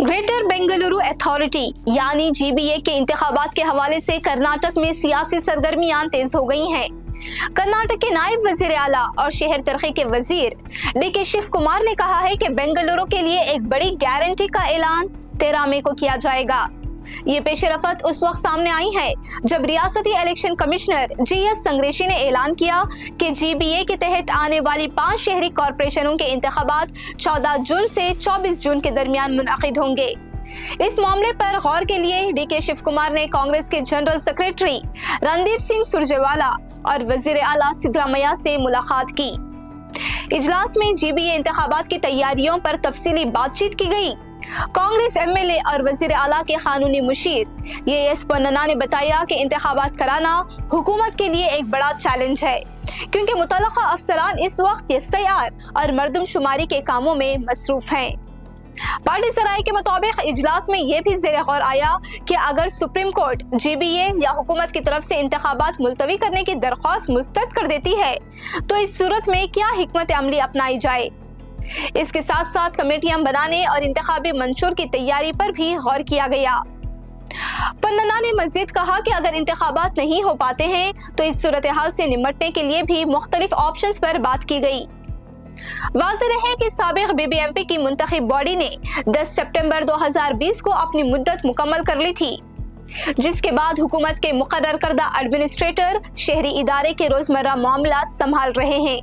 Greater Bengaluru authority यानी GBA के इंतखाबात के हवाले से कर्नाटक में सियासी सरगर्मियां तेज हो गई हैं। कर्नाटक के नायब वजीर आला और शहर तरक्की के वजीर डीके शिव कुमार ने कहा है कि बेंगलुरु के लिए एक बड़ी गारंटी का ऐलान 13 मई को किया जाएगा। ये पेशरफत उस वक्त सामने आई है जब रियासती इलेक्शन कमिश्नर जीएस संग्रेशी ने ऐलान किया कि जीबीए के तहत आने वाली 5 शहरी कॉरपोरेशनों के इंतखाबात 14 जून से 24 जून के दरमियान मुनअकिद होंगे। इस मामले पर गौर के लिए डीके शिव कुमार ने कांग्रेस के जनरल सेक्रेटरी रणदीप सिंह सुरजेवाला और वजीर आला सिद्धरामैया से मुलाकात की। इजलास में जीबीए इंतखाबात की तैयारियों पर तफसीली बातचीत की गई। कांग्रेस एमएलए और वजीर आला के कानूनी मुशीर एएस पोन्नन्ना ने बताया कि इंतखाबात कराना हुकूमत के लिए एक बड़ा चैलेंज है, क्योंकि मुतल्लका अफसरान इस वक्त एसआईआर और मरदमशुमारी के कामों में मसरूफ हैं। पार्टी सराय के मुताबिक इजलास में यह भी ज़ेर गौर आया कि अगर सुप्रीम कोर्ट जीबीए या हुकूमत की तरफ से इंतखाबात मुलतवी करने की दरख्वास्त मुस्तरद कर देती है तो इस सूरत में क्या हिकमत अमली अपनाई जाए। इसके साथ साथ कमेटियां बनाने और इंतखाबी मंशूर की तैयारी पर भी गौर किया गया। पोन्नन्ना ने मजीद कहा कि अगर इंतखाबात नहीं हो पाते हैं तो इस सूरत हाल से निपटने के लिए भी मुख्तलिफ ऑप्शंस पर बात की गई। वाज़ेह है कि साबिक बीबीएमपी की मुंतखब बॉडी ने 10 सितंबर 2020 को अपनी मुद्दत मुकम्मल कर ली थी, जिसके बाद हुकूमत के मुकर्रर करदा एडमिनिस्ट्रेटर शहरी इदारे के रोजमर्रा मामलात संभाल रहे हैं।